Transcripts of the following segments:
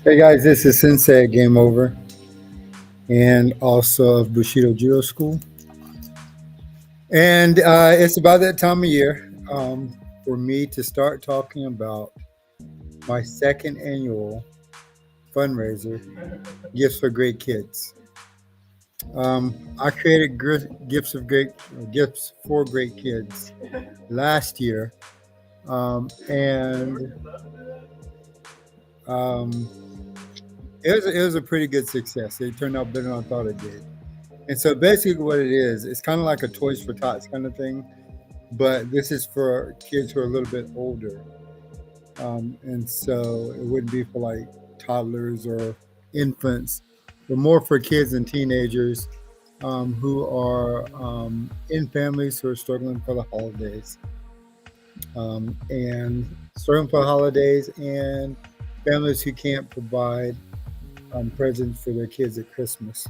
Hey guys, this is Sensei at Game Over and also of Bushido Judo School. And it's about that time of year for me to start talking about my second annual fundraiser, Gifts for Great Kids. I created gifts for great kids last year, and um, it was a pretty good success. It turned out better than I thought it did. And so basically what it is, it's kind of like a Toys for Tots kind of thing, but this is for kids who are a little bit older. And so it wouldn't be for like toddlers or infants, but more for kids and teenagers who are in families who are struggling for the holidays. And struggling for the holidays and families who can't provide presents for their kids at Christmas.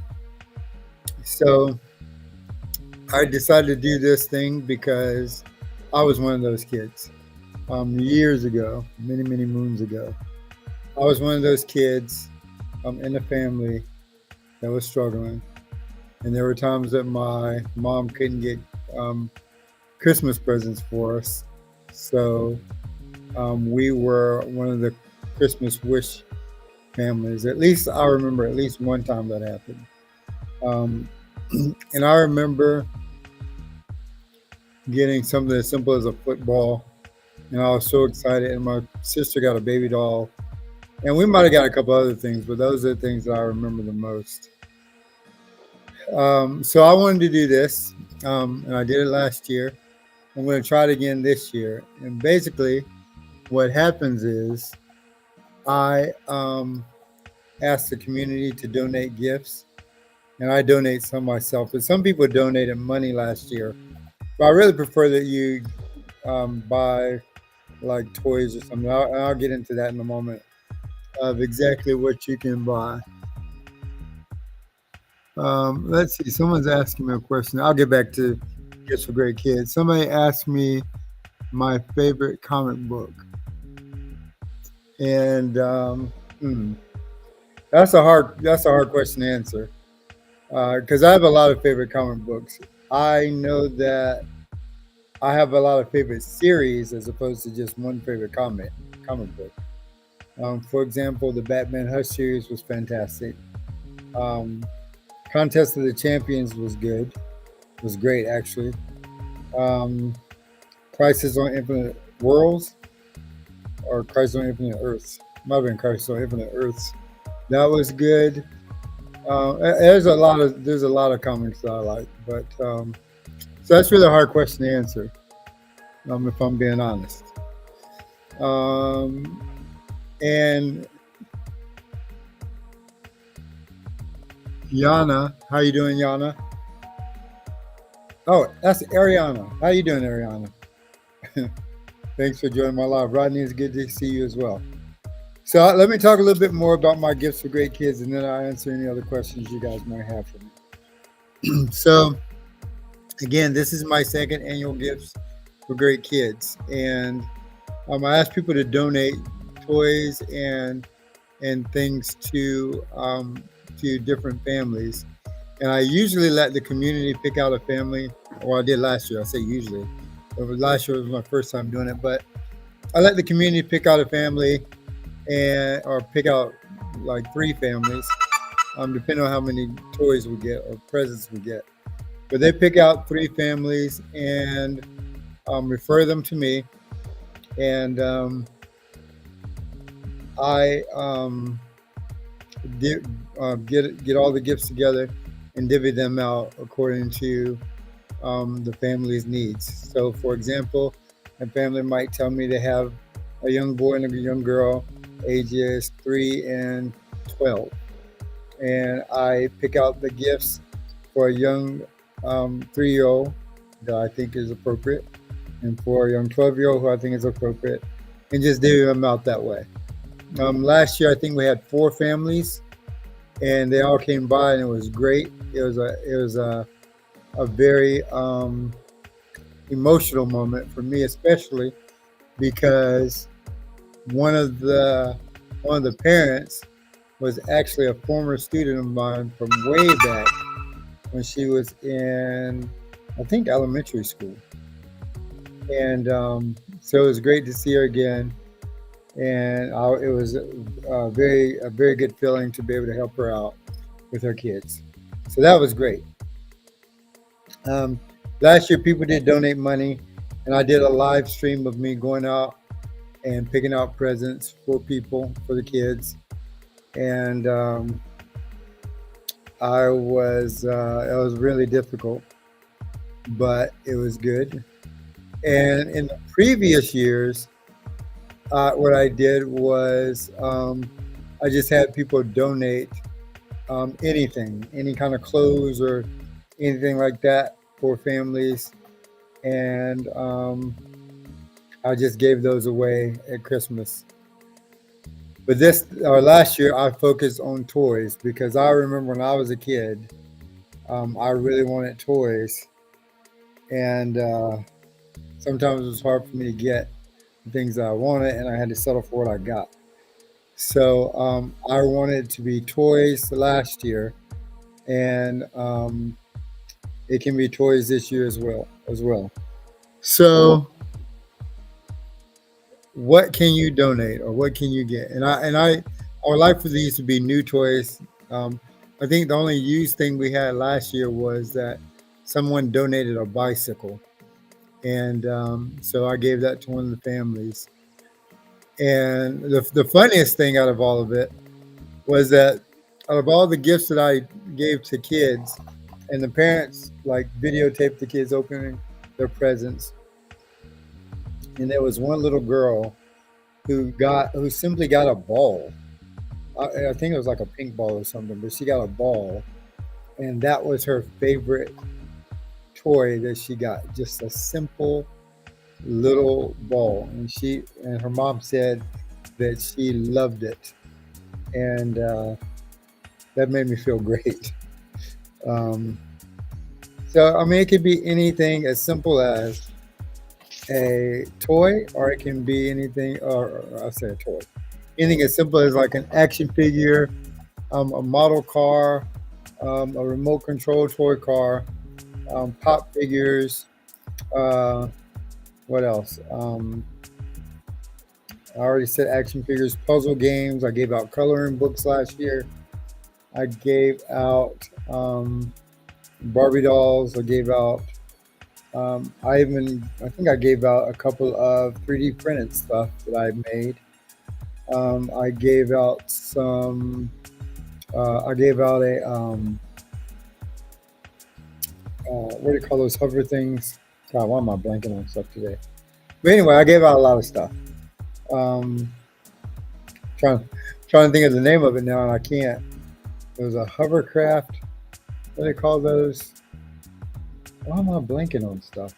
So I decided to do this thing because I was one of those kids years ago, many, many moons ago. I was one of those kids in a family that was struggling. And there were times that my mom couldn't get Christmas presents for us. So we were one of the Christmas wish families. At least I remember at least one time that happened. And I remember getting something as simple as a football. And I was so excited. And my sister got a baby doll. And we might have got a couple other things, but those are the things that I remember the most. So I wanted to do this, and I did it last year. I'm going to try it again this year. And basically, what happens is I ask the community to donate gifts, and I donate some myself. But some people donated money last year. But I really prefer that you buy like toys or something. I'll get into that in a moment of exactly what you can buy. Let's see. Someone's asking me a question. I'll get back to Gifts for Great Kids. Somebody asked me my favorite comic book, and that's a hard question to answer because I have a lot of favorite comic books. I know that I have a lot of favorite series as opposed to just one favorite comic book. For example, the Batman Hush series was fantastic. Contest of the Champions was good. Was great actually. Crisis on Infinite Worlds or Crisis on Infinite Earths. Might have been Crisis on Infinite Earths. That was good. There's a lot of comics that I like, but so that's really a hard question to answer. If I'm being honest. And Yana, how you doing, Yana? Oh, that's Ariana. How you doing, Ariana? Thanks for joining my live. Rodney, it's good to see you as well. So let me talk a little bit more about my Gifts for Great Kids, and then I'll answer any other questions you guys might have for me. So, again, this is my second annual Gifts for Great Kids, and I asked people to donate toys and things to different families, and I usually let the community pick out a family. Or I did last year. I say usually. Last year was my first time doing it, but I let the community pick out a family or pick out like 3 families, depending on how many toys we get or presents we get. But they pick out 3 families and refer them to me, and I get all the gifts together and divvy them out according to the family's needs. So, for example, a family might tell me they have a young boy and a young girl, ages 3 and 12, and I pick out the gifts for a young 3-year-old that I think is appropriate, and for a young 12-year-old who I think is appropriate, and just divvy them out that way. Last year, I think we had 4 families, and they all came by, and it was great. It was a very emotional moment for me, especially because one of the parents was actually a former student of mine from way back when she was in, I think, elementary school. And so it was great to see her again. And it was a very good feeling to be able to help her out with her kids. So that was great. Um, Last year, people did donate money, and I did a live stream of me going out and picking out presents for people, for the kids. And it was really difficult, but it was good. And in the previous years, what I did was I just had people donate anything, any kind of clothes or anything like that for families, and I just gave those away at Christmas. But this last year, I focused on toys because I remember when I was a kid, I really wanted toys, and sometimes it was hard for me to get the things that I wanted, and I had to settle for what I got. So I wanted to be toys last year, and it can be toys this year as well. So what can you donate or what can you get? I would like for these to be new toys. I think the only used thing we had last year was that someone donated a bicycle, and so I gave that to one of the families. And the funniest thing out of all of it was that out of all the gifts that I gave to kids, and the parents like videotaped the kids opening their presents, and there was one little girl who simply got a ball. I think it was like a pink ball or something, but she got a ball, and that was her favorite toy that she got. Just a simple little ball, and her mom said that she loved it, and that made me feel great. Um, so I mean, it could be anything as simple as a toy, or it can be anything, or I'll say a toy. Anything as simple as like an action figure, a model car, a remote control toy car, pop figures. Uh, what else? I already said action figures, puzzle games. I gave out coloring books last year. I gave out Barbie dolls. I gave out. I think I gave out a couple of 3D printed stuff that I made. I gave out some. I gave out a what do you call those hover things? God, why am I blanking on stuff today? But anyway, I gave out a lot of stuff. Um, trying trying to think of the name of it now, and I can't. It was a hovercraft. What do they call those? Why am I blanking on stuff?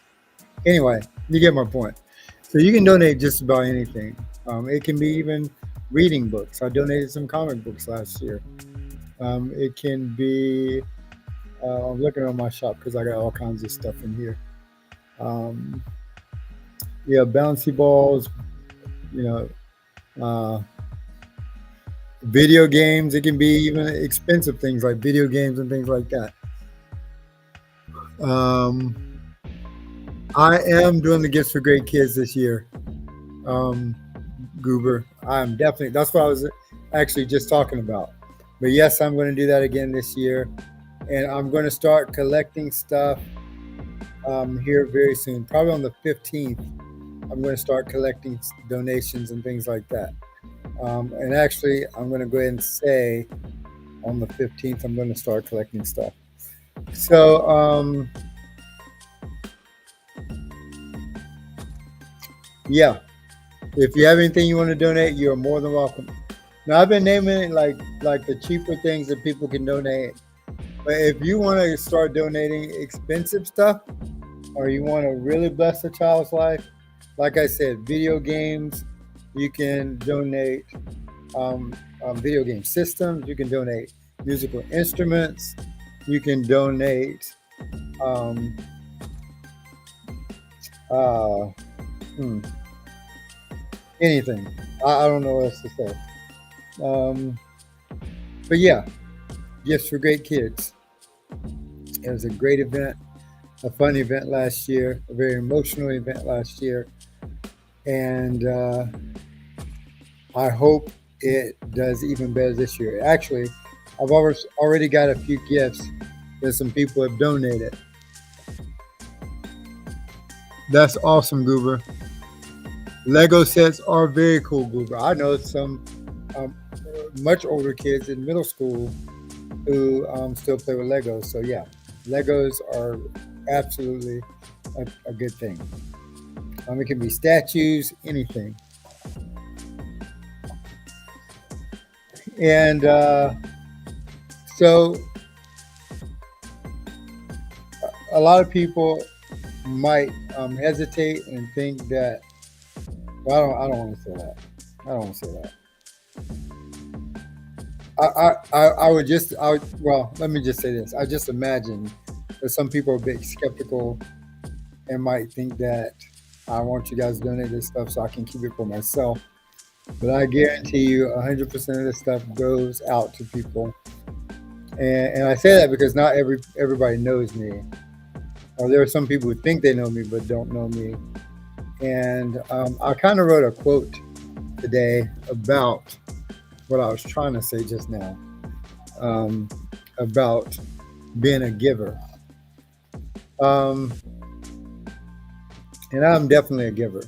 Anyway, you get my point. So you can donate just about anything. It can be even reading books. I donated some comic books last year. It can be. I'm looking at my shop because I got all kinds of stuff in here. Yeah, bouncy balls. You know, uh, video games. It can be even expensive things like video games and things like that. I am doing the gifts for great kids this year. Goober, I'm definitely. That's what I was actually just talking about. But yes, I'm going to do that again this year, and I'm going to start collecting stuff here very soon. Probably on the 15th, I'm going to start collecting donations and things like that. And actually, I'm going to go ahead and say on the 15th, I'm going to start collecting stuff. So, yeah, if you have anything you want to donate, you're more than welcome. Now, I've been naming it like the cheaper things that people can donate. But if you want to start donating expensive stuff, or you want to really bless a child's life, like I said, video games, you can donate video game systems, you can donate musical instruments, you can donate anything. I don't know what else to say. But yeah, Gifts for Great Kids. It was a great event, a fun event last year, a very emotional event last year, and I hope it does even better this year. Actually, I've already got a few gifts that some people have donated. That's awesome, Goober. Lego sets are very cool, Goober. I know some um, much older kids in middle school who still play with Legos. So yeah, Legos are absolutely a good thing. It can be statues, anything. And so a lot of people might hesitate and think that. Well, I don't want to say that. I don't want to say that. I would just, well, let me just say this. I just imagine that some people are a bit skeptical and might think that I want you guys to donate this stuff so I can keep it for myself. But I guarantee you 100% of this stuff goes out to people. And I say that because not everybody knows me. Or there are some people who think they know me but don't know me. And I kind of wrote a quote today about what I was trying to say just now, about being a giver. And I'm definitely a giver.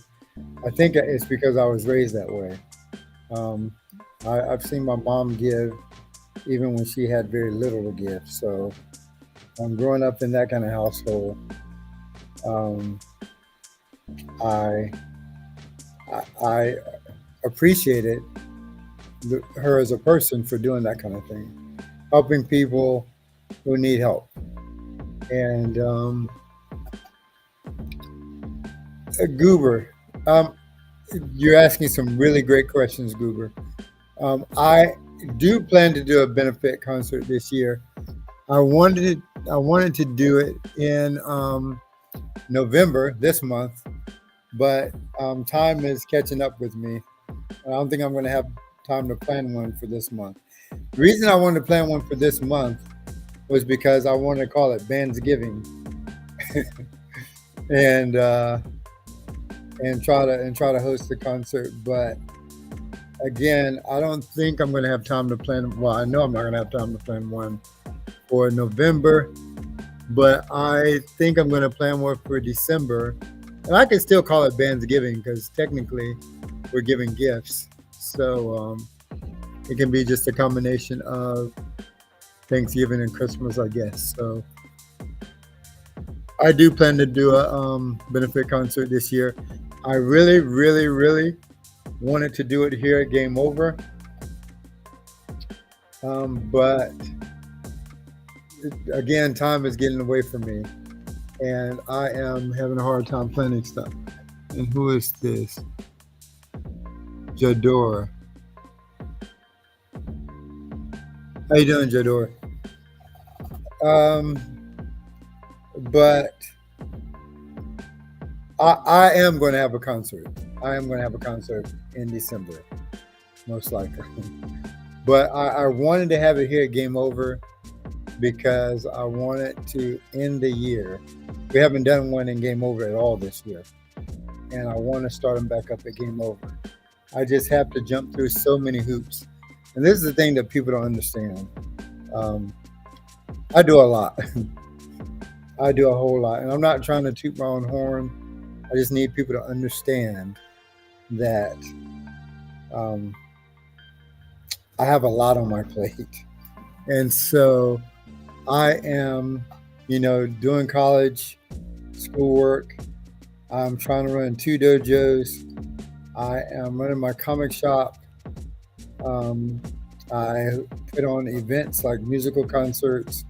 I think it's because I was raised that way. I've seen my mom give even when she had very little to give. So growing up in that kind of household, I appreciated her as a person for doing that kind of thing, helping people who need help. And Goober, you're asking some really great questions, Goober. I do plan to do a benefit concert this year. I wanted to do it in November this month, but time is catching up with me. I don't think I'm going to have time to plan one for this month. The reason I wanted to plan one for this month was because I wanted to call it Bandsgiving, and try to host the concert. But again, I don't think I'm going to have time to plan. Well, I know I'm not going to have time to plan one for November, but I think I'm going to plan one for December. And I can still call it Bandsgiving because technically we're giving gifts. So it can be just a combination of Thanksgiving and Christmas, I guess. So I do plan to do a benefit concert this year. I really, really, really wanted to do it here at Game Over. But again, time is getting away from me. And I am having a hard time planning stuff. And who is this? Jador. How you doing, Jador? But I am going to have a concert. I am going to have a concert in December, most likely. But I wanted to have it here at Game Over because I wanted to end the year. We haven't done one in Game Over at all this year. And I want to start them back up at Game Over. I just have to jump through so many hoops. And this is the thing that people don't understand. I do a lot. I do a whole lot. And I'm not trying to toot my own horn. I just need people to understand that I have a lot on my plate. And so I am, doing college, schoolwork. I'm trying to run 2 dojos. I am running my comic shop. I put on events like musical concerts.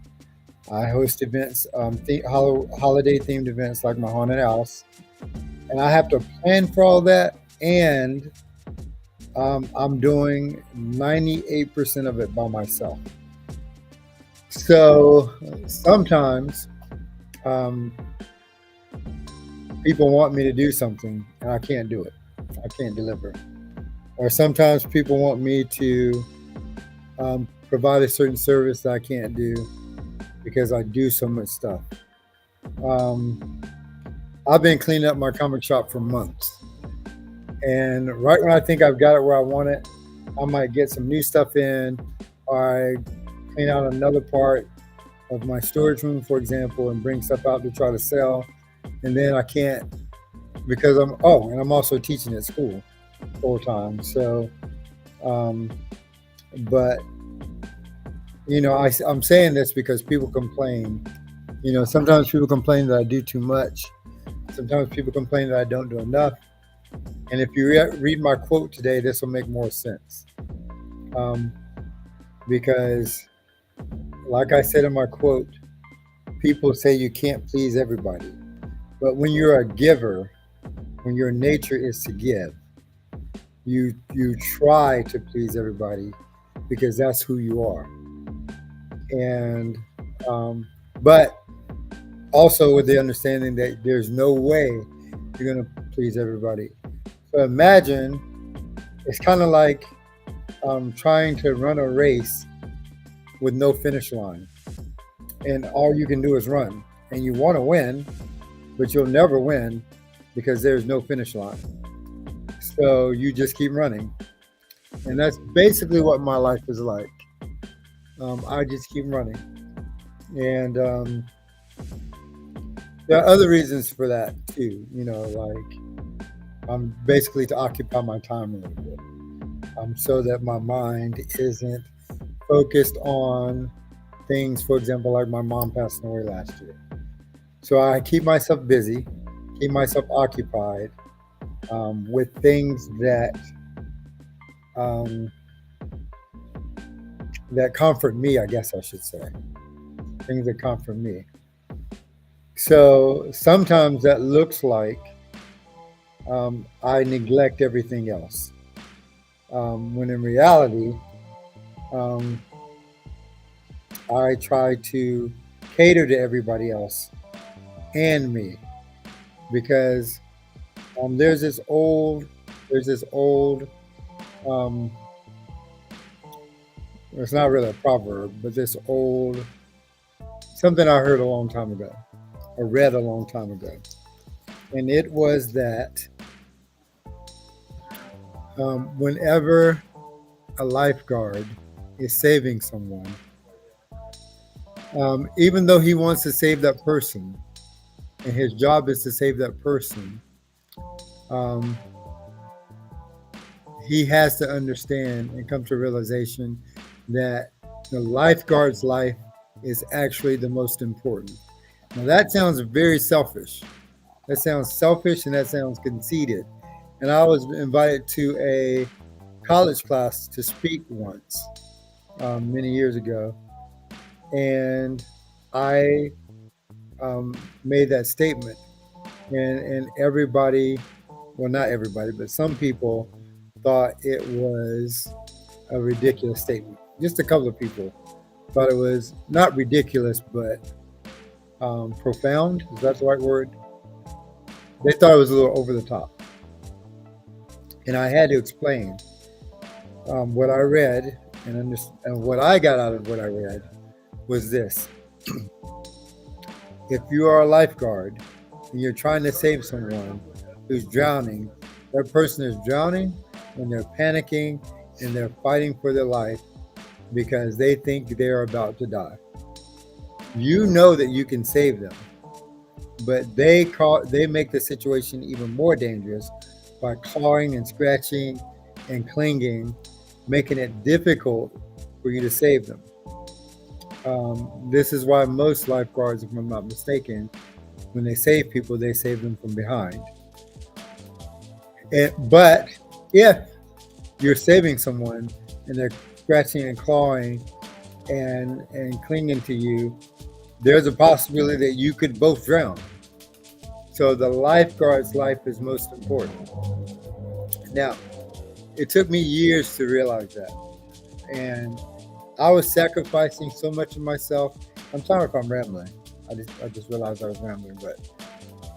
I host events, holiday themed events like my haunted house. And I have to plan for all that. And I'm doing 98% of it by myself. So sometimes people want me to do something and I can't do it. I can't deliver. Or sometimes people want me to provide a certain service that I can't do because I do so much stuff. Um, I've been cleaning up my comic shop for months. And right when I think I've got it where I want it, I might get some new stuff in, or I clean out another part of my storage room, for example, and bring stuff out to try to sell. And then I can't because and I'm also teaching at school full time. So, um, but, I'm saying this because people complain. Sometimes people complain that I do too much. Sometimes people complain that I don't do enough. And if you read my quote today, this will make more sense. Because, like I said in my quote, people say you can't please everybody. But when you're a giver, when your nature is to give, you try to please everybody because that's who you are. And but also with the understanding that there's no way you're going to please everybody. So imagine it's kind of like trying to run a race with no finish line, and all you can do is run, and you want to win, but you'll never win because there's no finish line. So you just keep running, and that's basically what my life is like. I just keep running, and there are other reasons for that too. Basically to occupy my time a little bit, so that my mind isn't focused on things, for example, like my mom passing away last year. So I keep myself busy, keep myself occupied with things that comfort me, I guess I should say. Things that comfort me. So sometimes that looks like I neglect everything else. When in reality, I try to cater to everybody else and me, because there's this old it's not really a proverb, but this old something I heard a long time ago, or read a long time ago, and it was that whenever a lifeguard is saving someone, even though he wants to save that person, and his job is to save that person, he has to understand and come to a realization that the lifeguard's life is actually the most important. Now that sounds very selfish. That sounds selfish and that sounds conceited. And I was invited to a college class to speak once, many years ago. And I made that statement. And everybody, well, not everybody, but some people thought it was a ridiculous statement. Just a couple of people thought it was not ridiculous, but profound. Is that the right word? They thought it was a little over the top. And I had to explain what I read and what I got out of what I read was this. If you are a lifeguard and you're trying to save someone who's drowning, that person is drowning and they're panicking and they're fighting for their life because they think they're about to die. You know that you can save them, but they make the situation even more dangerous by clawing and scratching and clinging, making it difficult for you to save them. This is why most lifeguards, if I'm not mistaken, when they save people, they save them from behind. But if you're saving someone and they're scratching and clawing and clinging to you, there's a possibility that you could both drown. So the lifeguard's life is most important. Now, it took me years to realize that. And I was sacrificing so much of myself. I'm sorry if I'm rambling. I just realized I was rambling, but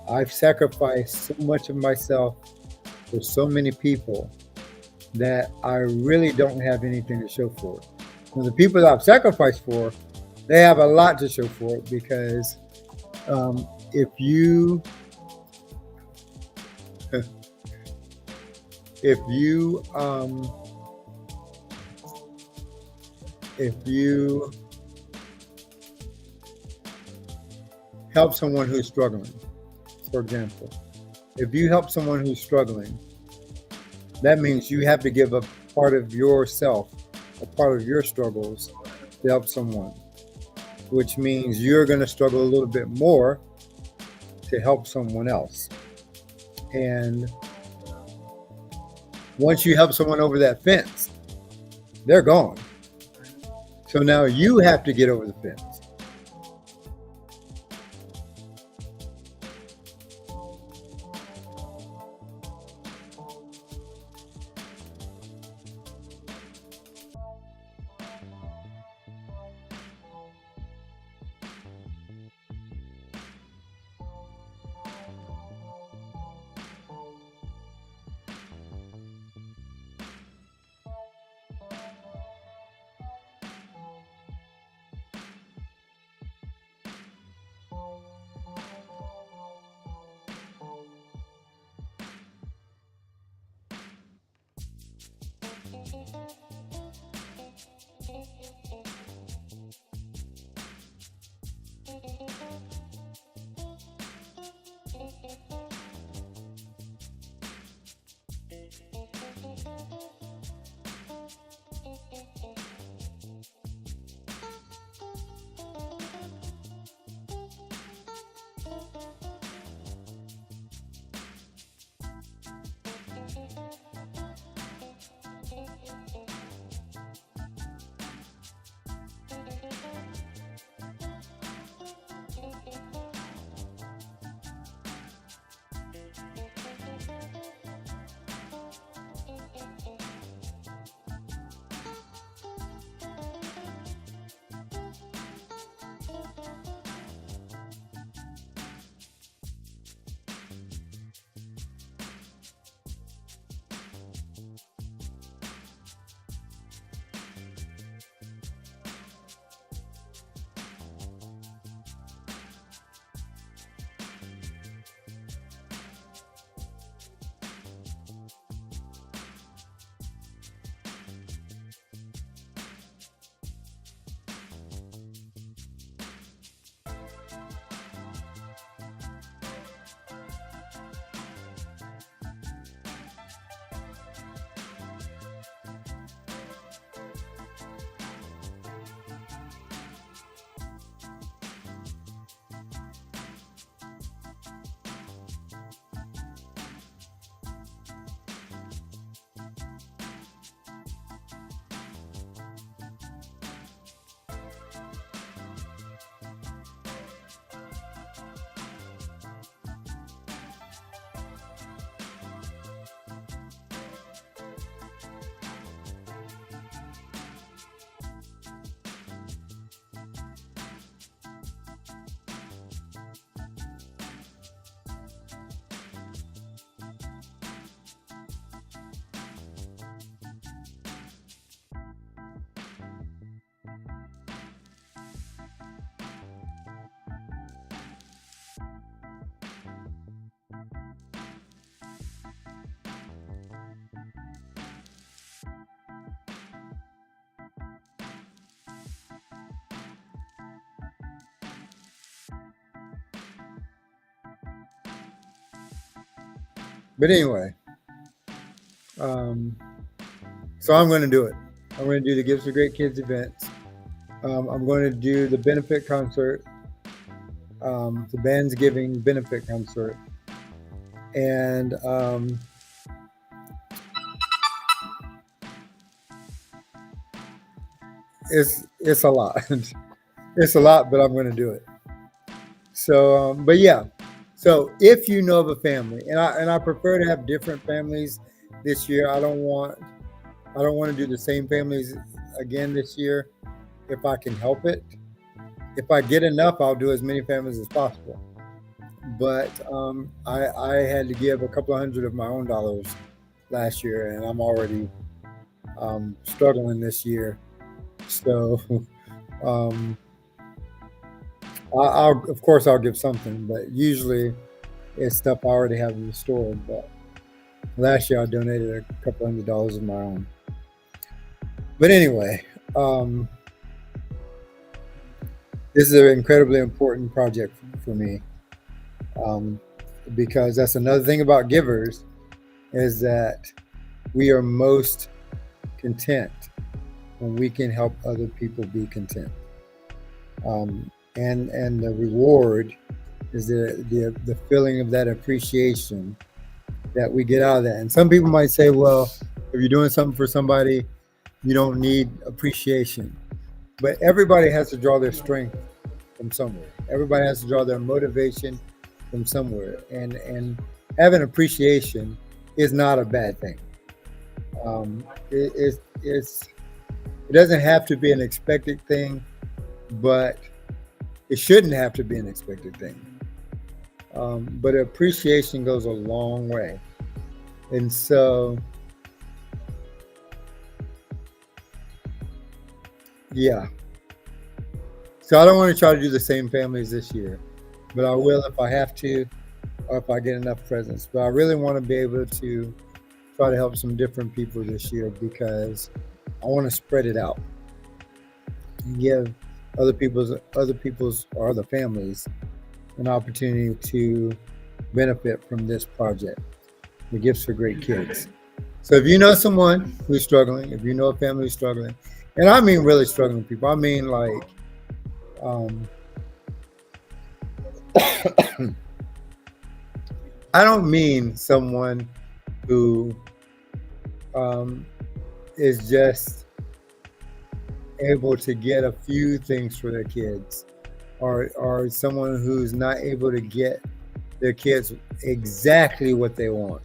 I've sacrificed so much of myself for so many people that I really don't have anything to show for it. And the people that I've sacrificed for, they have a lot to show for it, because if you if you if you help someone who's struggling, for example, if you help someone who's struggling, that means you have to give a part of yourself, a part of your struggles, to help someone, which means you're going to struggle a little bit more to help someone else. And once you help someone over that fence, they're gone. So now you have to get over the fence. But anyway, so I'm going to do it. I'm going to do the Gifts for Great Kids events. I'm going to do the benefit concert, the Band's Giving benefit concert, and it's a lot. It's a lot, but I'm going to do it. So, but yeah. So if you know of a family, and I prefer to have different families this year. I don't want to do the same families again this year if I can help it. If I get enough, I'll do as many families as possible. But I had to give a couple of hundred of my own dollars last year, and I'm already struggling this year So, um, I'll of course I'll give something, but usually it's stuff I already have in the store. But last year I donated a couple $100 of my own. But anyway, um, this is an incredibly important project for me, um, because that's another thing about givers is that we are most content when we can help other people be content. And the reward is the feeling of that appreciation that we get out of that. And some people might say, well, if you're doing something for somebody, you don't need appreciation. But everybody has to draw their strength from somewhere. Everybody has to draw their motivation from somewhere. And having appreciation is not a bad thing. It doesn't have to be an expected thing, but it shouldn't have to be an expected thing. But appreciation goes a long way. And so, yeah. So I don't want to try to do the same families this year, but I will if I have to, or if I get enough presents. But I really want to be able to try to help some different people this year because I want to spread it out and give other people's or other families an opportunity to benefit from this project, the Gifts for Great Kids. So if you know someone who's struggling, if you know a family who's struggling, and I mean really struggling people, I mean like I don't mean someone who is just able to get a few things for their kids, or someone who's not able to get their kids exactly what they want.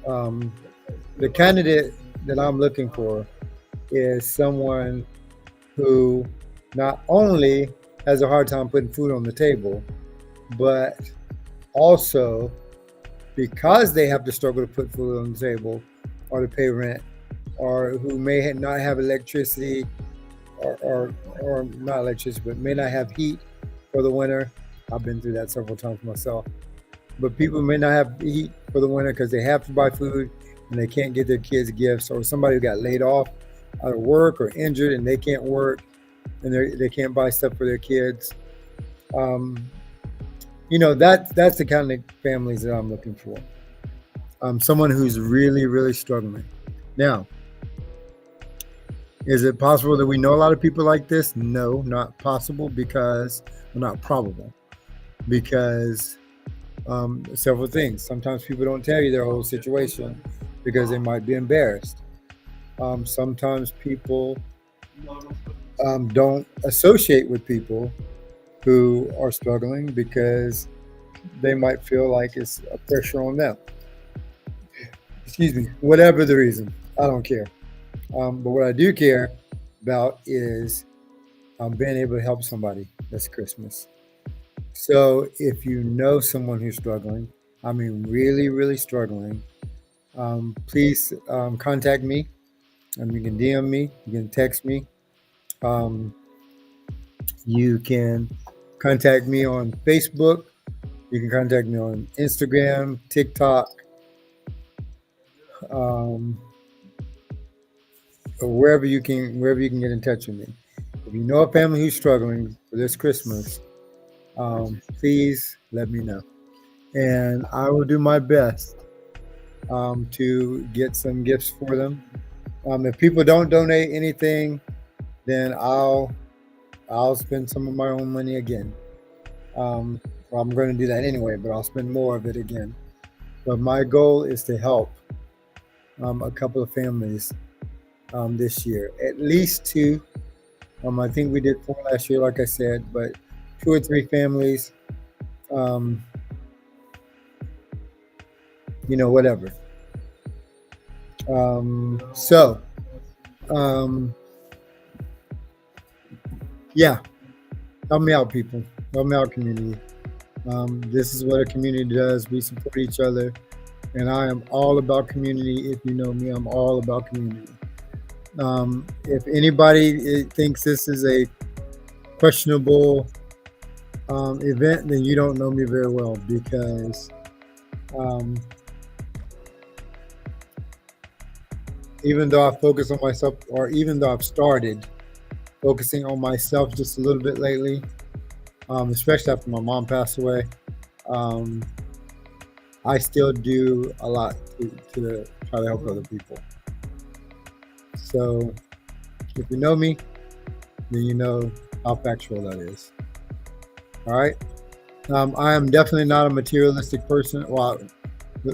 The candidate that I'm looking for is someone who not only has a hard time putting food on the table, but also because they have to struggle to put food on the table or to pay rent, or who may not have electricity or not electricity, but may not have heat for the winter. I've been through that several times myself. But people may not have heat for the winter because they have to buy food and they can't get their kids gifts, or somebody who got laid off out of work or injured and they can't work and they can't buy stuff for their kids. That's the kind of families that I'm looking for. Someone who's really, really struggling. Now, is it possible that we know a lot of people like this? No, not possible not probable, because several things. Sometimes people don't tell you their whole situation because they might be embarrassed. Sometimes people don't associate with people who are struggling because they might feel like it's a pressure on them. Excuse me, whatever the reason, I don't care. But what I do care about is being able to help somebody this Christmas. So if you know someone who's struggling, I mean really, really struggling, please contact me. You can DM me, you can text me. You can contact me on Facebook. You can contact me on Instagram, TikTok, or wherever you can get in touch with me. If you know a family who's struggling for this Christmas, please let me know, and I will do my best to get some gifts for them. If people don't donate anything, then I'll spend some of my own money again. Well, I'm going to do that anyway, but I'll spend more of it again. But my goal is to help a couple of families this year, at least 2. I think we did 4 last year, like I said, but 2 or 3 families, whatever. Yeah, help me out, people. Help me out, community. This is what a community does. We support each other, and I am all about community. If you know me, I'm all about community. If anybody thinks this is a questionable event, then you don't know me very well, because um, even though I focus on myself, or even though I've started focusing on myself just a little bit lately, especially after my mom passed away, um, I still do a lot to try to help other people. So if you know me, then you know how factual that is. All right. I am definitely not a materialistic person. Well,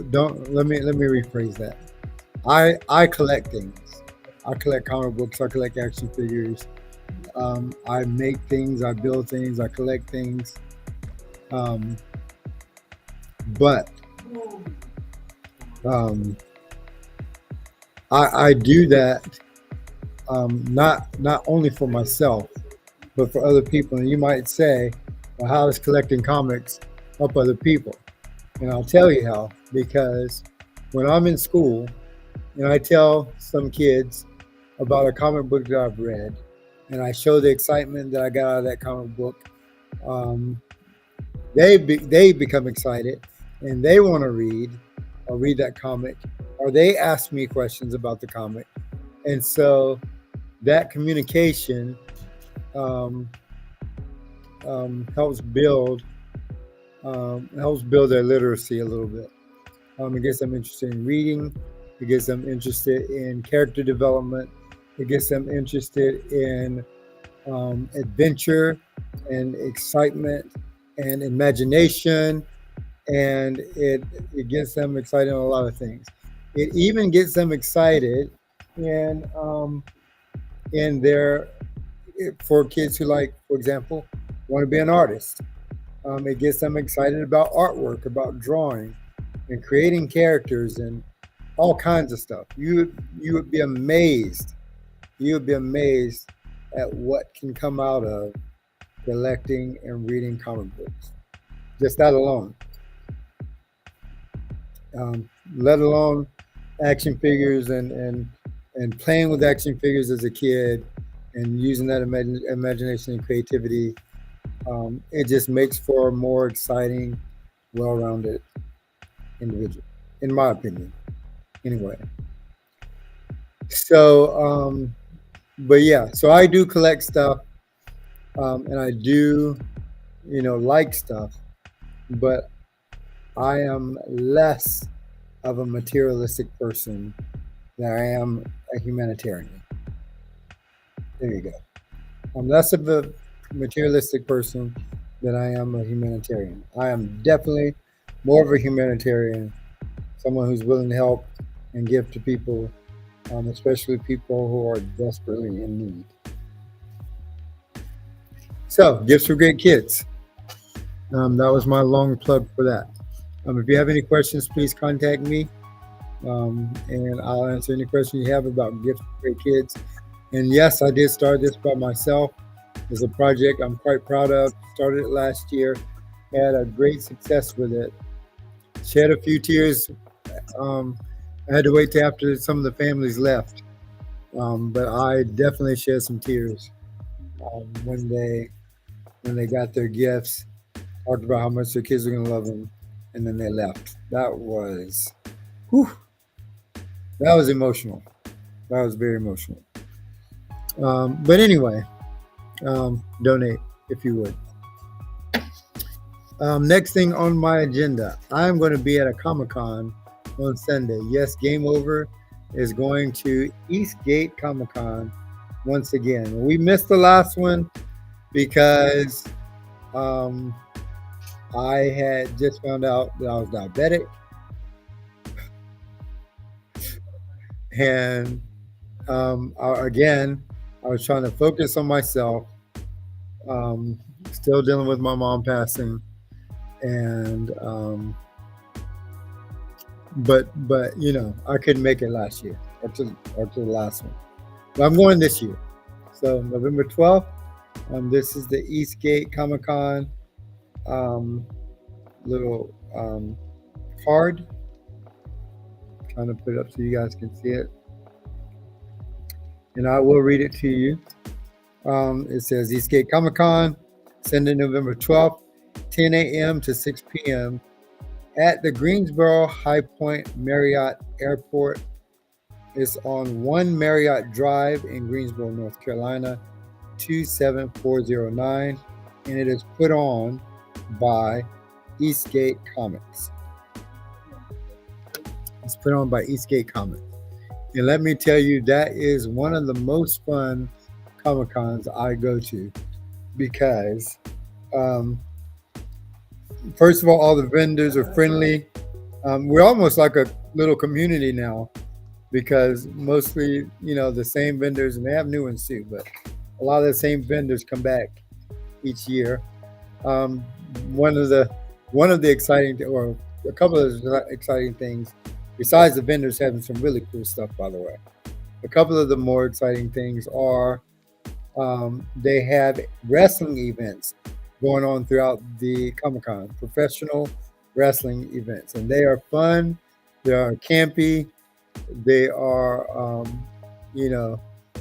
don't let me rephrase that. I collect things. I collect comic books. I collect action figures. I make things. I build things. I collect things. Um, but um, I do that not only for myself, but for other people. And you might say, well, how does collecting comics help other people? And I'll tell you how. Because when I'm in school and I tell some kids about a comic book that I've read, and I show the excitement that I got out of that comic book, um, they become excited, and they want to read that comic, or they ask me questions about the comic. And so that communication um, helps build their literacy a little bit. It gets them interested in reading. It gets them interested in character development. It gets them interested in adventure and excitement and imagination, and it gets them excited in a lot of things. It even gets them excited in their, for kids who, like, for example, want to be an artist. It gets them excited about artwork, about drawing, and creating characters and all kinds of stuff. You would be amazed. You would be amazed at what can come out of collecting and reading comic books. Just that alone. Let alone action figures and playing with action figures as a kid and using that imagination and creativity. It just makes for a more exciting, well-rounded individual, in my opinion. Anyway, so but yeah, so I do collect stuff, and I do, like stuff, but I am less of a materialistic person than I am a humanitarian. There you go. I'm less of a materialistic person than I am a humanitarian. I am definitely more of a humanitarian, someone who's willing to help and give to people, especially people who are desperately in need. So, gifts for great kids. That was my long plug for that. If you have any questions, please contact me, and I'll answer any questions you have about gifts for great kids. And yes, I did start this by myself. It's a project I'm quite proud of. Started it last year, had a great success with it. Shed a few tears. I had to wait till after some of the families left, but I definitely shed some tears when they got their gifts. Talked about how much their kids are going to love them, and then they left. Whew, that was emotional. That was very emotional. But anyway, donate if you would. Next thing on my agenda, I'm going to be at a Comic-Con on Sunday. Yes, Game Over is going to Eastgate Comic-Con once again. We missed the last one because I had just found out that I was diabetic, and I was trying to focus on myself. Still dealing with my mom passing, and but I couldn't make it last year or to the last one. But I'm going this year. So November 12th. This is the Eastgate Comic Con little card. Trying to put it up so you guys can see it. and I will read it to you. It says Eastgate Comic Con, Sunday, November 12th, 10 a.m. to 6 p.m. at the Greensboro High Point Marriott Airport. It's on 1 Marriott Drive in Greensboro, North Carolina, 27409, and it is put on by Eastgate Comics. It's put on by Eastgate Comics. And let me tell you, that is one of the most fun Comic Cons I go to because, first of all the vendors are friendly. We're almost like a little community now because mostly, the same vendors, and they have new ones too, but a lot of the same vendors come back each year. Um, one of the exciting, or a couple of exciting things, besides the vendors having some really cool stuff, by the way, a couple of the more exciting things are they have wrestling events going on throughout the Comic Con, professional wrestling events, and they are fun. They are campy. They are,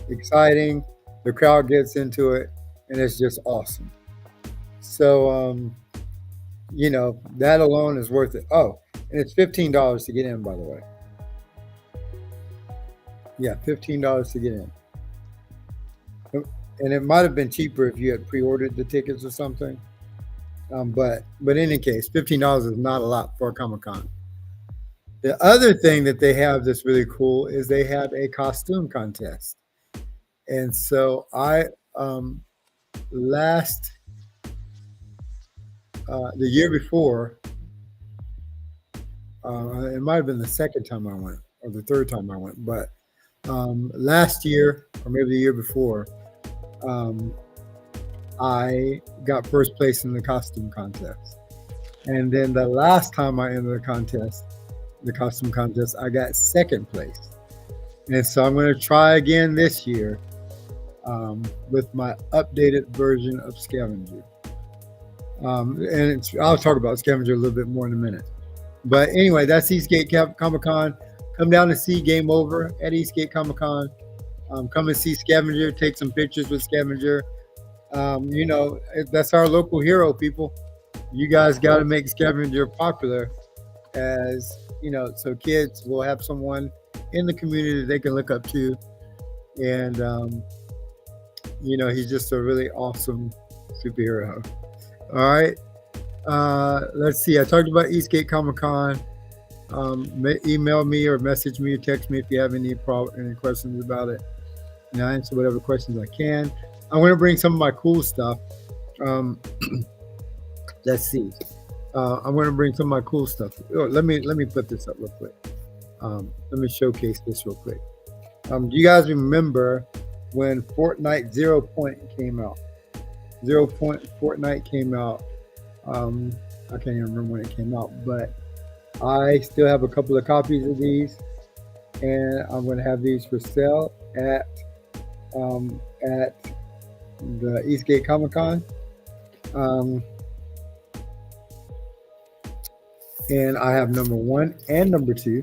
exciting. The crowd gets into it, and it's just awesome. So, that alone is worth it. Oh, and it's $15 to get in, by the way. Yeah, $15 to get in. And it might have been cheaper if you had pre-ordered the tickets or something. But in any case, $15 is not a lot for a Comic Con. The other thing that they have that's really cool is they have a costume contest. And so I the year before, it might have been the second time I went or the third time I went, but last year or maybe the year before, I got first place in the costume contest. And then the last time I entered the costume contest, I got second place. And so I'm going to try again this year with my updated version of Scavenger. And I'll talk about Scavenger a little bit more in a minute. But anyway, that's Eastgate Comic Con. Come down to see Game Over at Eastgate Comic Con. Come and see Scavenger, take some pictures with Scavenger. That's our local hero, people. You guys got to make Scavenger popular, so kids will have someone in the community they can look up to. And, he's just a really awesome superhero. All right. Let's see. I talked about Eastgate Comic Con. Email me or message me or text me if you have any questions about it. And I answer whatever questions I can. I'm going to bring some of my cool stuff. Let's see. I'm going to bring some of my cool stuff. Oh, let me put this up real quick. Let me showcase this real quick. Do you guys remember when Fortnite 0 Point came out? 0 Point Fortnite came out. I can't even remember when it came out, but I still have a couple of copies of these, and I'm going to have these for sale at the Eastgate Comic Con. And I have number 1 and number 2.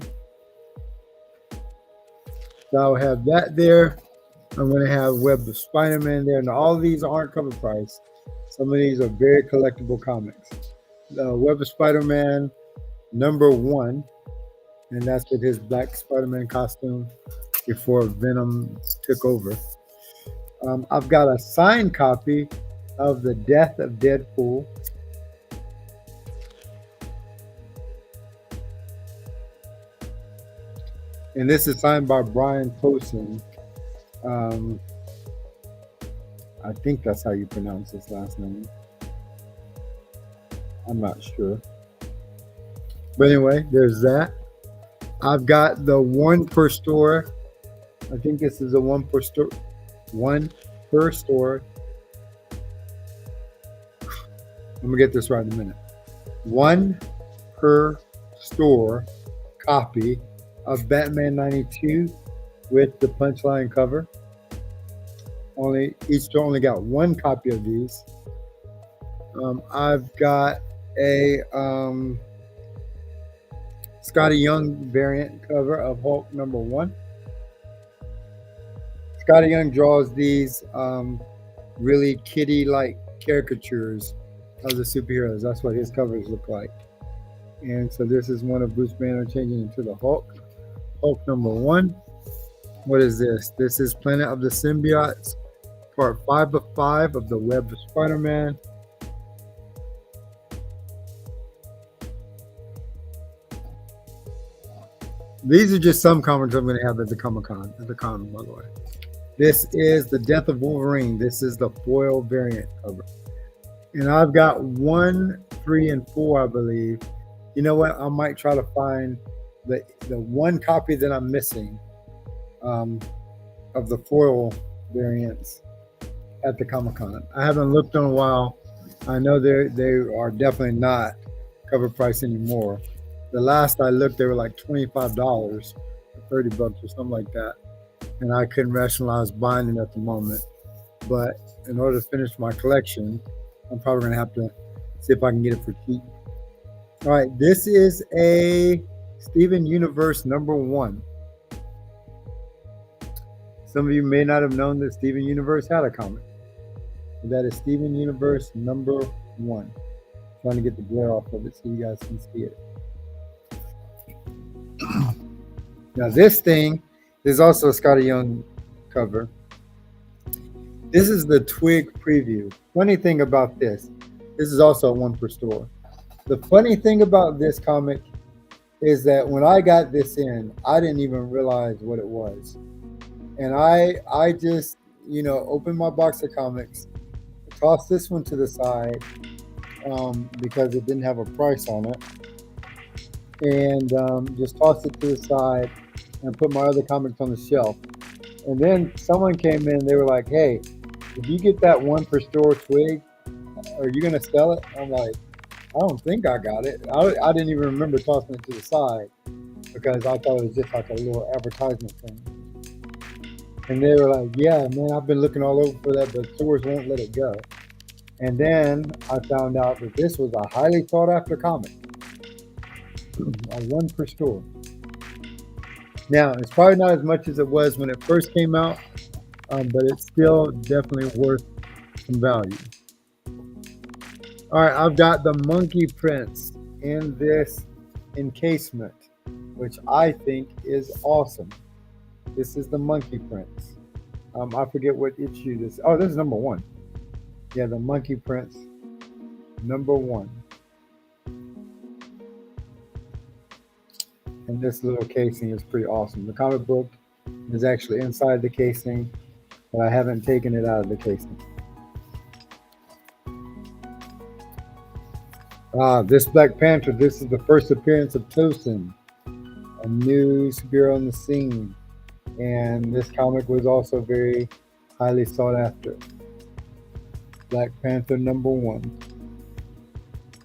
So I'll have that there. I'm going to have Web of Spider-Man there. And all of these aren't cover price. Some of these are very collectible comics. Web of Spider-Man number 1. And that's with his black Spider-Man costume before Venom took over. I've got a signed copy of The Death of Deadpool. And this is signed by Brian Posehn. I think that's how you pronounce his last name. I'm not sure. But anyway, there's that. I've got the 1 per store. I think this is a 1 per store. 1 per store. I'm going to get this right in a minute. 1 per store copy of Batman 92 with the Punchline cover. Each store only got 1 copy of these. I've got a Scotty Young variant cover of Hulk number 1. Scotty Young draws these really kitty-like caricatures of the superheroes. That's what his covers look like. And so this is one of Bruce Banner changing into the Hulk. Hulk number 1. What is this? This is Planet of the Symbiotes, part 5 of 5 of the Web of Spider-Man. These are just some comics I'm going to have at the Comic-Con, at the con, by the way. This is The Death of Wolverine. This is the foil variant cover. And I've got 1, 3, and 4, I believe. You know what? I might try to find the one copy that I'm missing of the foil variants at the Comic-Con. I haven't looked in a while. I know they are definitely not cover price anymore. The last I looked, they were like $25 or $30 or something like that. And I couldn't rationalize buying it at the moment. But in order to finish my collection, I'm probably going to have to see if I can get it for cheap. All right, this is a Steven Universe number 1. Some of you may not have known that Steven Universe had a comic. That is Steven Universe number 1. Trying to get the glare off of it so you guys can see it. Now this thing is also a Scotty Young cover. This is the Twig preview. Funny thing about this is also a 1 per store. The funny thing about this comic is that when I got this in, I didn't even realize what it was. And I just, opened my box of comics, tossed this one to the side because it didn't have a price on it. And just tossed it to the side and put my other comics on the shelf. And then someone came in, they were like, hey, if you get that 1 per store Twig, are you going to sell it? I'm like, I don't think I got it. I didn't even remember tossing it to the side because I thought it was just like a little advertisement thing. And they were like, yeah, man, I've been looking all over for that, but stores won't let it go. And then I found out that this was a highly sought after comic. A 1 per store. Now, it's probably not as much as it was when it first came out, but it's still definitely worth some value. All right, I've got the Monkey Prince in this encasement, which I think is awesome. This is the Monkey Prince. I forget what issue this is. Oh, this is number 1. Yeah, the Monkey Prince, number 1. And this little casing is pretty awesome. The comic book is actually inside the casing, but I haven't taken it out of the casing. This Black Panther, this is the first appearance of Tosin, a new superhero on the scene. And this comic was also very highly sought after. Black Panther number 1.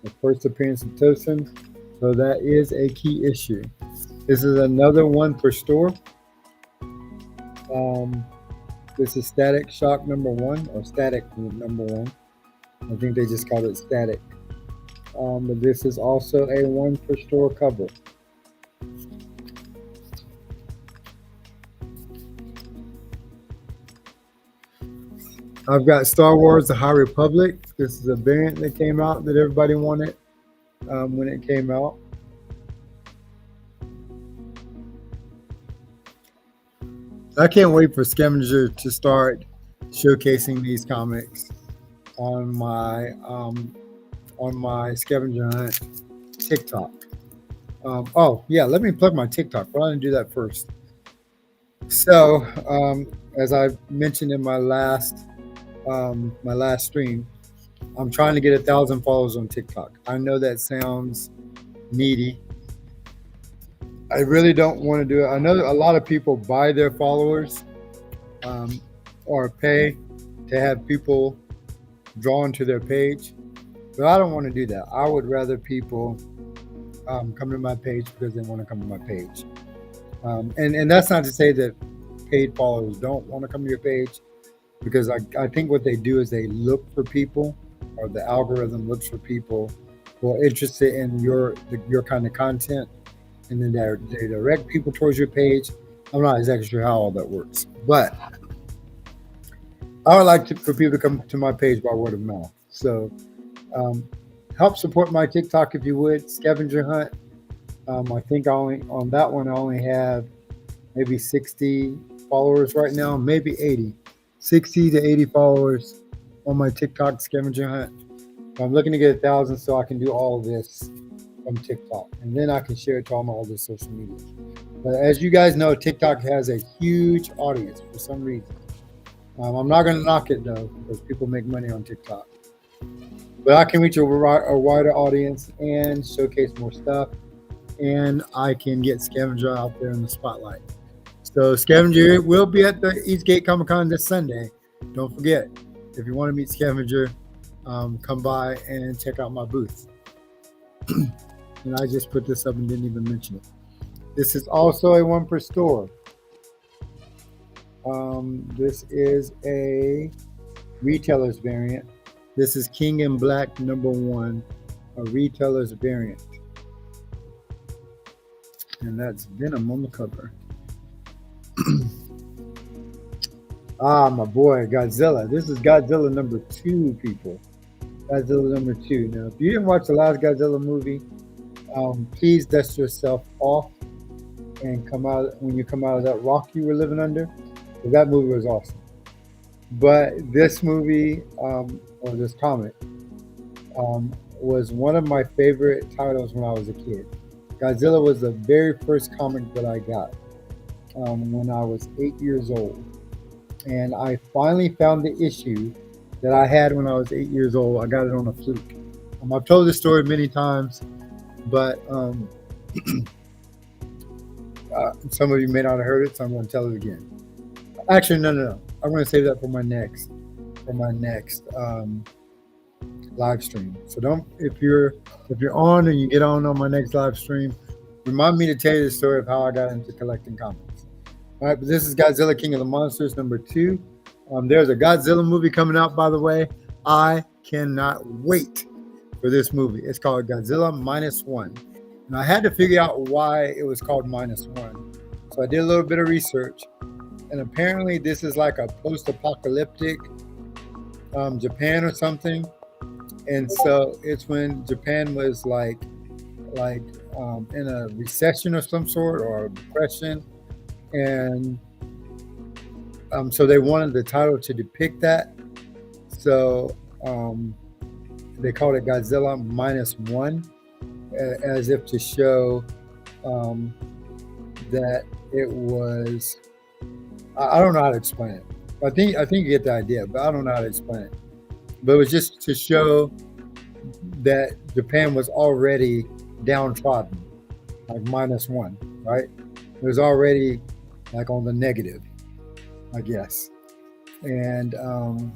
The first appearance of Tosin. So that is a key issue. This is another 1 per store. This is Static Shock number 1, or Static number 1. I think they just called it Static. But this is also a 1 per store cover. I've got Star Wars The High Republic. This is a variant that came out that everybody wanted when it came out. I can't wait for Scavenger to start showcasing these comics on my Scavenger Hunt TikTok. Oh yeah, let me plug my TikTok. But I didn't do that first. So as I mentioned in my last stream, I'm trying to get 1,000 followers on TikTok. I know that sounds needy. I really don't want to do it. I know a lot of people buy their followers or pay to have people drawn to their page, but I don't want to do that. I would rather people come to my page because they want to come to my page. And that's not to say that paid followers don't want to come to your page, because I think what they do is they look for people, or the algorithm looks for people who are interested in your kind of content, and then they direct people towards your page. I'm not exactly sure how all that works, but I would like for people to come to my page by word of mouth. So um, help support my TikTok if you would. Scavenger hunt. I think I only on that one I only have maybe 60 followers right now, maybe 80, 60 to 80 followers on my TikTok scavenger hunt. I'm looking to get 1,000 so I can do all of this from TikTok, and then I can share it to all my other social media. But as you guys know, TikTok has a huge audience for some reason. I'm not going to knock it though, because people make money on TikTok. But I can reach a wider audience and showcase more stuff, and I can get Scavenger out there in the spotlight. So Scavenger will be at the Eastgate Comic Con this Sunday. Don't forget, if you want to meet Scavenger, come by and check out my booth. And I just put this up and didn't even mention it. This is also a one per store. This is a retailer's variant. This is King in Black #1, a retailer's variant. And that's Venom on the cover. My boy, Godzilla. This is Godzilla #2, people. Godzilla #2. Now, if you didn't watch the last Godzilla movie, please dust yourself off and come out when you come out of that rock you were living under. Because that movie was awesome. But this movie, or this comic, was one of my favorite titles when I was a kid. Godzilla was the very first comic that I got when I was 8 years old. And I finally found the issue that I had when I was 8 years old. I got it on a fluke. I've told this story many times, but some of you may not have heard it, so I'm going to tell it again. Actually, no. I'm going to save that for my next live stream. So if you're on and you get on my next live stream, remind me to tell you the story of how I got into collecting comics. All right, but this is Godzilla King of the Monsters #2. There's a Godzilla movie coming out, by the way. I cannot wait for this movie. It's called Godzilla -1. And I had to figure out why it was called -1. So I did a little bit of research. And apparently this is like a post-apocalyptic Japan or something. And so it's when Japan was like in a recession of some sort or a depression. And so they wanted the title to depict that. So they called it Godzilla -1, as if to show that it was. I don't know how to explain it. I think you get the idea, but I don't know how to explain it. But it was just to show that Japan was already downtrodden, like -1, right? It was already like on the negative, I guess. And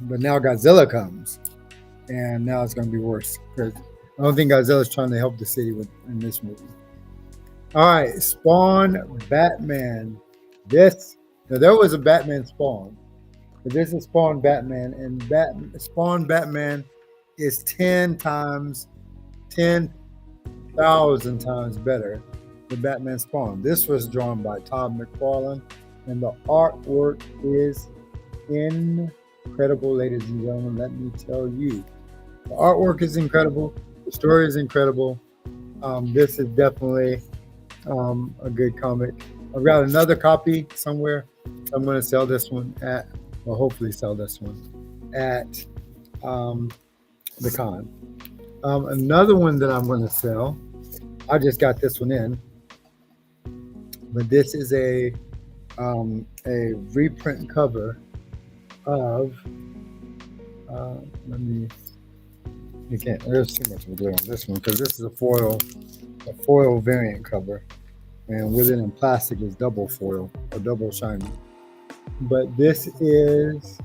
but now Godzilla comes, and now it's going to be worse. Because I don't think Godzilla's trying to help the city in this movie. All right, Spawn Batman. There was a Batman Spawn, but this is Spawn Batman, and Spawn Batman is 10,000 times better than Batman Spawn. This was drawn by Todd McFarlane, and the artwork is incredible, ladies and gentlemen. Let me tell you, the artwork is incredible. The story is incredible. This is definitely a good comic. I've got another copy somewhere. I'm going to sell this one hopefully sell this one at the con. Another one that I'm going to sell, I just got this one in, but this is a reprint cover of, there's too much glare on this one because this is a foil variant cover. And with it in plastic is double foil or double shiny. But this is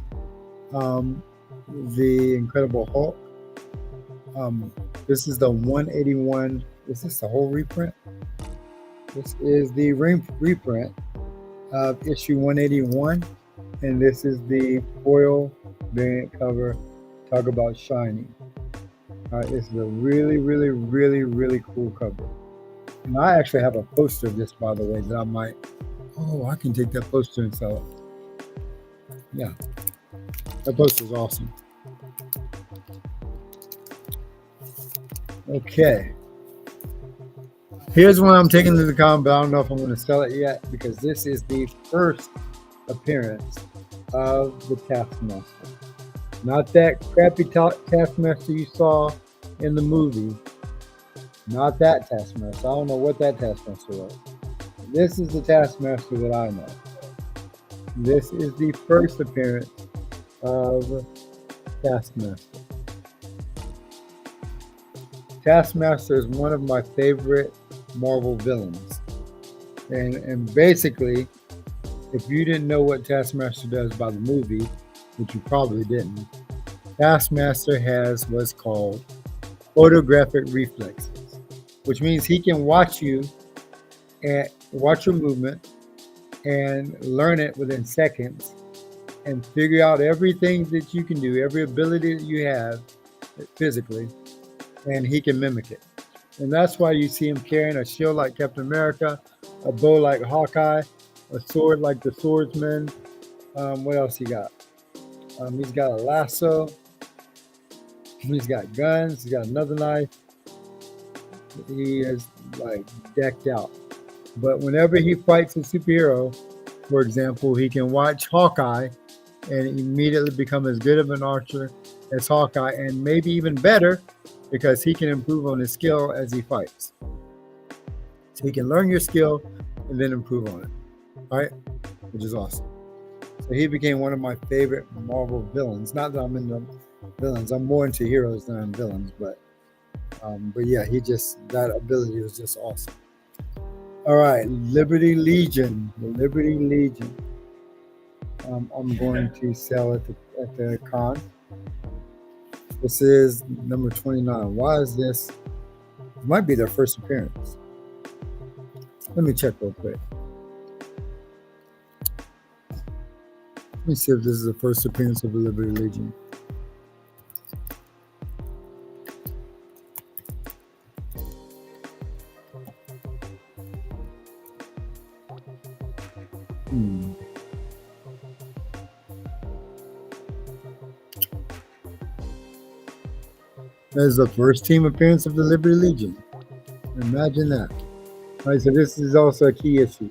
the Incredible Hulk. This is the 181. Is this the whole reprint? This is the reprint of issue 181. And this is the foil variant cover. Talk about shiny. All right, this is a really, really, really, really cool cover. And I actually have a poster of this, by the way, that I can take that poster and sell it. Yeah. That poster is awesome. Okay. Here's one I'm taking to the con, but I don't know if I'm going to sell it yet because this is the first appearance of the Taskmaster. Not that crappy Taskmaster you saw in the movie. Not that Taskmaster. I don't know what that Taskmaster was. This is the Taskmaster that I know. This is the first appearance of Taskmaster. Taskmaster is one of my favorite Marvel villains. And basically, if you didn't know what Taskmaster does by the movie, which you probably didn't, Taskmaster has what's called photographic reflexes, which means he can watch you and watch your movement and learn it within seconds and figure out everything that you can do, every ability that you have physically, and he can mimic it. And that's why you see him carrying a shield like Captain America, a bow like Hawkeye, a sword like the Swordsman. What else he got? He's got a lasso. He's got guns. He's got another knife. He is like decked out. But whenever he fights a superhero, for example, he can watch Hawkeye and immediately become as good of an archer as Hawkeye, and maybe even better because he can improve on his skill as he fights. So he can learn your skill and then improve on it, right? Which is awesome. So he became one of my favorite Marvel villains. Not that I'm into villains. I'm more into heroes than I'm villains, but yeah, that ability was just awesome. All right, Liberty Legion. The Liberty Legion. I'm going to sell at the con. This is number 29. Why is this? It might be their first appearance. Let me check real quick. Let me see if this is the first appearance of the Liberty Legion. That is the first team appearance of the Liberty Legion. Imagine that. All right, so this is also a key issue.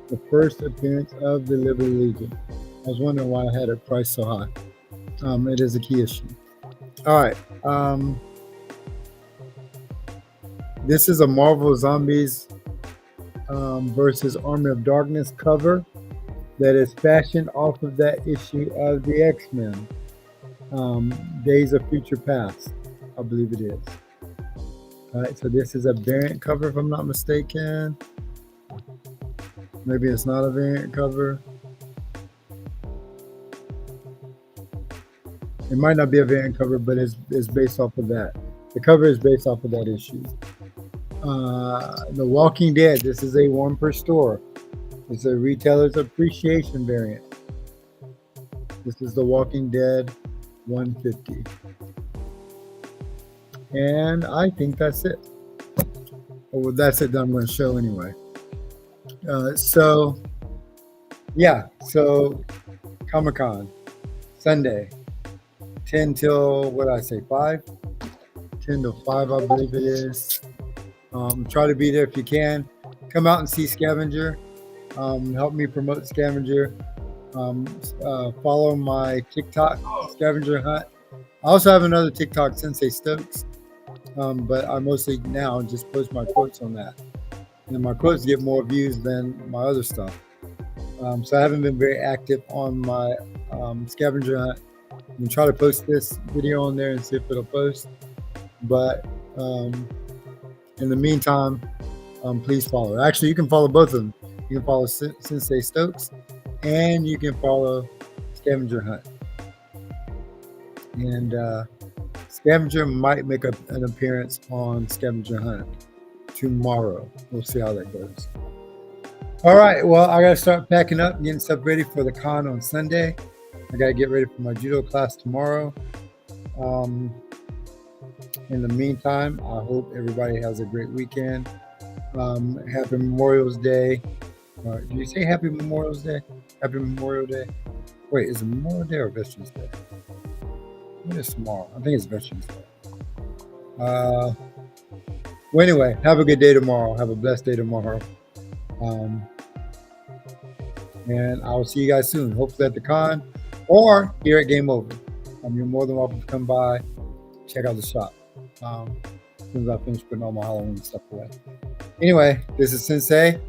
The first appearance of the Liberty Legion. I was wondering why I had it priced so high. It is a key issue. All right. This is a Marvel Zombies versus Army of Darkness cover that is fashioned off of that issue of the X-Men, Days of Future Past. I believe it is. All right, so this is a variant cover, if I'm not mistaken. Maybe it's not a variant cover. It might not be a variant cover, but it's based off of that. The cover is based off of that issue. The Walking Dead. This is a one per store. It's a retailer's appreciation variant. This is the Walking Dead 150. And I think that's it. Well, that's it that I'm going to show anyway. So Comic-Con, Sunday, 10 till, what did I say, 5? 10 till 5, I believe it is. Try to be there if you can. Come out and see Scavenger. Help me promote Scavenger. Follow my TikTok, Scavenger Hunt. I also have another TikTok, Sensei Stokes. But I mostly now just post my quotes on that. And my quotes get more views than my other stuff. So I haven't been very active on my Scavenger Hunt. I'm going to try to post this video on there and see if it'll post. But in the meantime, please follow. Actually, you can follow both of them. You can follow Sensei Stokes and you can follow Scavenger Hunt. And Scavenger might make an appearance on Scavenger Hunt tomorrow. We'll see how that goes. All right. Well, I got to start packing up, getting stuff ready for the con on Sunday. I got to get ready for my judo class tomorrow. In the meantime, I hope everybody has a great weekend. Happy Memorial Day. Do you say Happy Memorial Day? Happy Memorial Day. Wait, is it Memorial Day or Veterans Day? What is tomorrow? I think it's Veterans Day. Well, anyway, have a good day tomorrow. Have a blessed day tomorrow. And I will see you guys soon. Hopefully at the con or here at Game Over. You're more than welcome to come by, check out the shop. As soon as I finish putting all my Halloween stuff away. Anyway, this is Sensei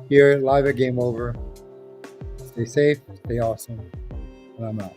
here live at Game Over. Stay safe, stay awesome, and I'm out.